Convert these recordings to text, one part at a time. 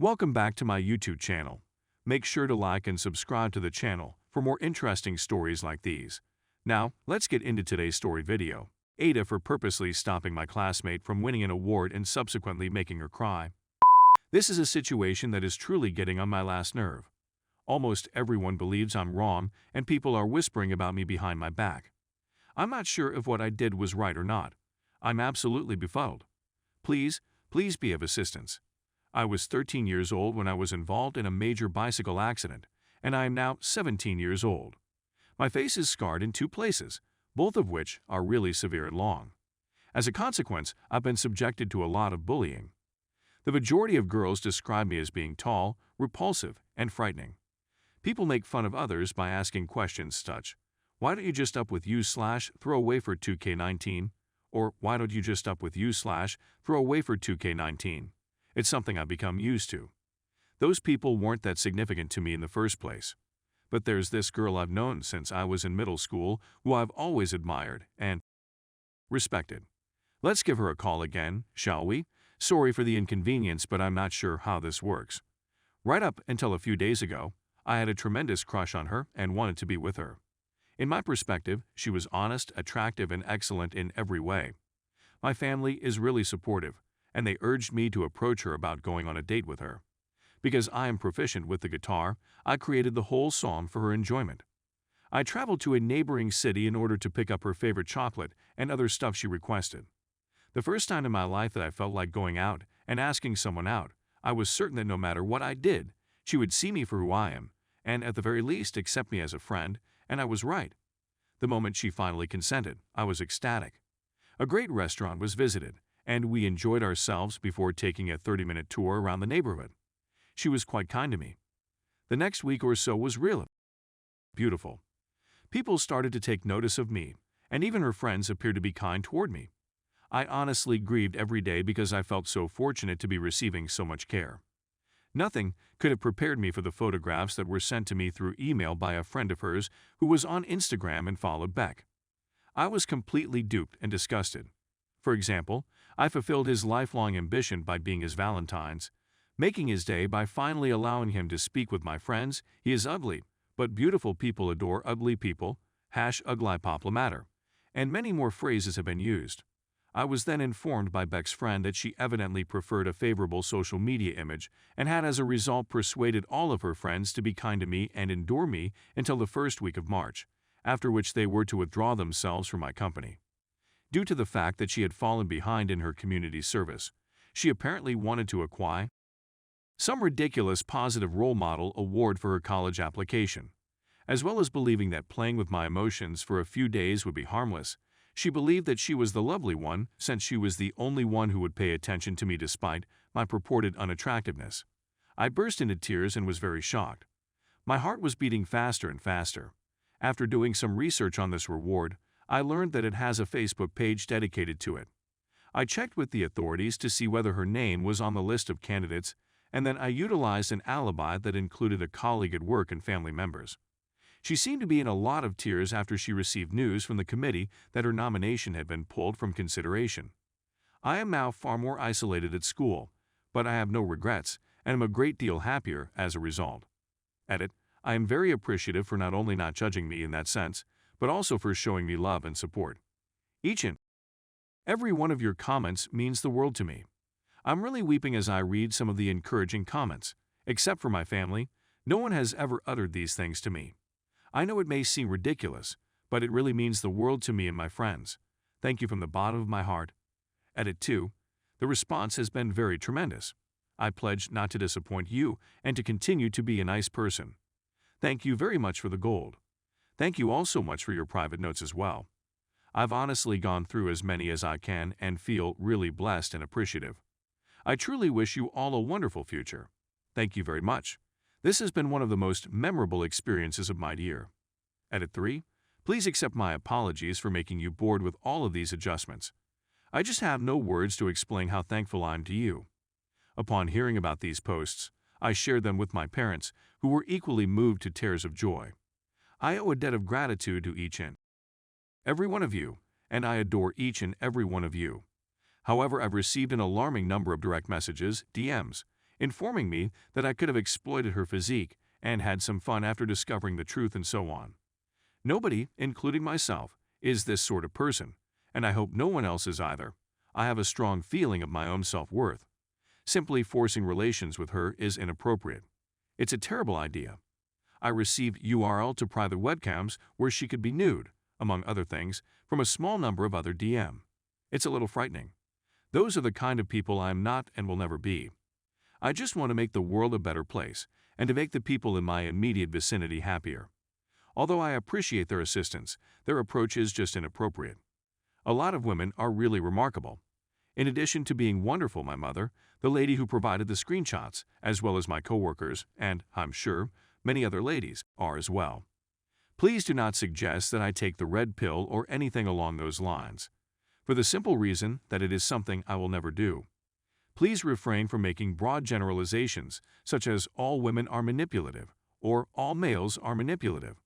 Welcome back to my YouTube channel. Make sure to like and subscribe to the channel for more interesting stories like these. Now, let's get into today's story video. AITA for purposely stopping my classmate from winning an award and subsequently making her cry. This is a situation that is truly getting on my last nerve. Almost everyone believes I'm wrong and people are whispering about me behind my back. I'm not sure if what I did was right or not. I'm absolutely befuddled. Please be of assistance. I was 13 years old when I was involved in a major bicycle accident, and I am now 17 years old. My face is scarred in 2 places, both of which are really severe and long. As a consequence, I've been subjected to a lot of bullying. The majority of girls describe me as being tall, repulsive, and frightening. People make fun of others by asking questions such, "Why don't you just up with throw away for 2K19?" Or, "Why don't you just up with throw away for 2K19?" It's something I've become used to. Those people weren't that significant to me in the first place. But there's this girl I've known since I was in middle school who I've always admired and respected. Let's give her a call again, shall we? Sorry for the inconvenience, but I'm not sure how this works. Right up until a few days ago, I had a tremendous crush on her and wanted to be with her. In my perspective, she was honest, attractive, and excellent in every way. My family is really supportive, and they urged me to approach her about going on a date with her. Because I am proficient with the guitar, I created the whole song for her enjoyment. I traveled to a neighboring city in order to pick up her favorite chocolate and other stuff she requested. The first time in my life that I felt like going out and asking someone out, I was certain that no matter what I did, she would see me for who I am, and at the very least accept me as a friend, and I was right. The moment she finally consented, I was ecstatic. A great restaurant was visited, and we enjoyed ourselves before taking a 30-minute tour around the neighborhood. She was quite kind to me. The next week or so was really beautiful. People started to take notice of me, and even her friends appeared to be kind toward me. I honestly grieved every day because I felt so fortunate to be receiving so much care. Nothing could have prepared me for the photographs that were sent to me through email by a friend of hers who was on Instagram and followed Beck. I was completely duped and disgusted. For example, I fulfilled his lifelong ambition by being his Valentine's, making his day by finally allowing him to speak with my friends. He is ugly, but beautiful people adore ugly people, #uglypoplamatter, and many more phrases have been used. I was then informed by Beck's friend that she evidently preferred a favorable social media image and had as a result persuaded all of her friends to be kind to me and endure me until the first week of March, after which they were to withdraw themselves from my company. Due to the fact that she had fallen behind in her community service, she apparently wanted to acquire some ridiculous positive role model award for her college application. As well as believing that playing with my emotions for a few days would be harmless, she believed that she was the lovely one since she was the only one who would pay attention to me despite my purported unattractiveness. I burst into tears and was very shocked. My heart was beating faster and faster. After doing some research on this reward, I learned that it has a Facebook page dedicated to it. I checked with the authorities to see whether her name was on the list of candidates, and then I utilized an alibi that included a colleague at work and family members. She seemed to be in a lot of tears after she received news from the committee that her nomination had been pulled from consideration. I am now far more isolated at school, but I have no regrets and am a great deal happier as a result. Edit. I am very appreciative for not only not judging me in that sense, but also for showing me love and support. Each and every one of your comments means the world to me. I'm really weeping as I read some of the encouraging comments. Except for my family, no one has ever uttered these things to me. I know it may seem ridiculous, but it really means the world to me and my friends. Thank you from the bottom of my heart. Edit 2. The response has been very tremendous. I pledge not to disappoint you and to continue to be a nice person. Thank you very much for the gold. Thank you all so much for your private notes as well. I've honestly gone through as many as I can and feel really blessed and appreciative. I truly wish you all a wonderful future. Thank you very much. This has been one of the most memorable experiences of my year. Edit 3. Please accept my apologies for making you bored with all of these adjustments. I just have no words to explain how thankful I am to you. Upon hearing about these posts, I shared them with my parents, who were equally moved to tears of joy. I owe a debt of gratitude to each and every one of you, and I adore each and every one of you. However, I've received an alarming number of direct messages, DMs, informing me that I could have exploited her physique and had some fun after discovering the truth and so on. Nobody, including myself, is this sort of person, and I hope no one else is either. I have a strong feeling of my own self-worth. Simply forcing relations with her is inappropriate. It's a terrible idea. I received URL to private webcams where she could be nude, among other things, from a small number of other DM. It's a little frightening. Those are the kind of people I am not and will never be. I just want to make the world a better place and to make the people in my immediate vicinity happier. Although I appreciate their assistance, their approach is just inappropriate. A lot of women are really remarkable. In addition to being wonderful, my mother, the lady who provided the screenshots, as well as my coworkers, and, I'm sure, many other ladies, are as well. Please do not suggest that I take the red pill or anything along those lines, for the simple reason that it is something I will never do. Please refrain from making broad generalizations, such as all women are manipulative, or all males are manipulative.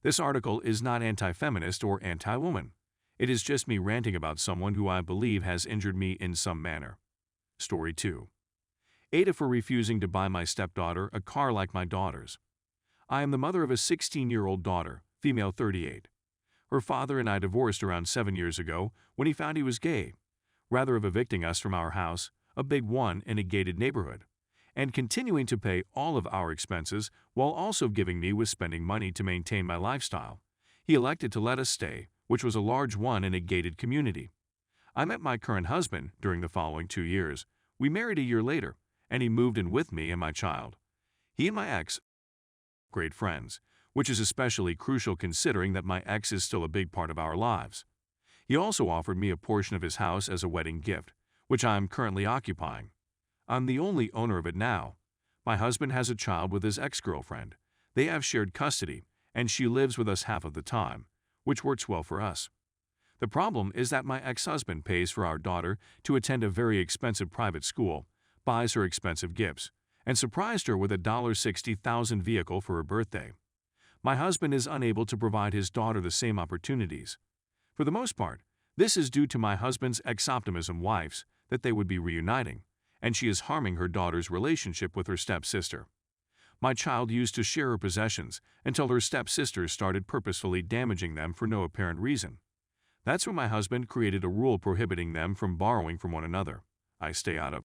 This article is not anti-feminist or anti-woman. It is just me ranting about someone who I believe has injured me in some manner. Story 2. AITA for refusing to buy my stepdaughter a car like my daughter's. I am the mother of a 16-year-old daughter, female 38. Her father and I divorced around 7 years ago when he found he was gay. Rather of evicting us from our house, a big one in a gated neighborhood, and continuing to pay all of our expenses while also giving me with spending money to maintain my lifestyle, he elected to let us stay, which was a large one in a gated community. I met my current husband during the following 2 years. We married a year later, and he moved in with me and my child. He and my ex are great friends, which is especially crucial considering that my ex is still a big part of our lives. He also offered me a portion of his house as a wedding gift, which I am currently occupying. I'm the only owner of it now. My husband has a child with his ex-girlfriend. They have shared custody, and she lives with us half of the time, which works well for us. The problem is that my ex-husband pays for our daughter to attend a very expensive private school, buys her expensive gifts, and surprised her with a $60,000 vehicle for her birthday. My husband is unable to provide his daughter the same opportunities. For the most part, this is due to my husband's ex-optimism wives that they would be reuniting, and she is harming her daughter's relationship with her stepsister. My child used to share her possessions until her stepsisters started purposefully damaging them for no apparent reason. That's when my husband created a rule prohibiting them from borrowing from one another. I stay out of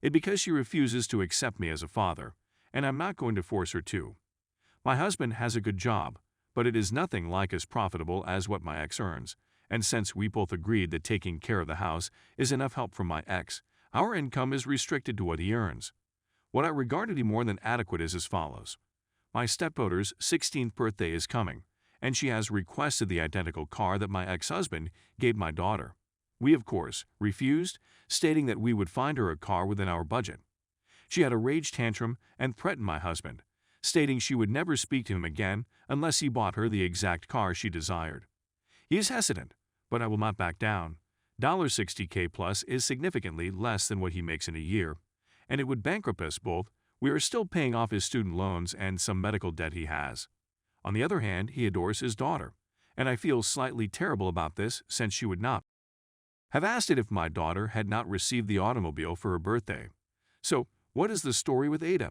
it because she refuses to accept me as a father, and I'm not going to force her to. My husband has a good job, but it is nothing like as profitable as what my ex earns, and since we both agreed that taking care of the house is enough help from my ex, our income is restricted to what he earns. What I regard to be more than adequate is as follows. My stepdaughter's 16th birthday is coming, and she has requested the identical car that my ex-husband gave my daughter. We, of course, refused, stating that we would find her a car within our budget. She had a rage tantrum and threatened my husband, stating she would never speak to him again unless he bought her the exact car she desired. He is hesitant, but I will not back down. $60K plus is significantly less than what he makes in a year, and it would bankrupt us both. We are still paying off his student loans and some medical debt he has. On the other hand, he adores his daughter, and I feel slightly terrible about this since she would not have asked it if my daughter had not received the automobile for her birthday. So, what is the story with AITA?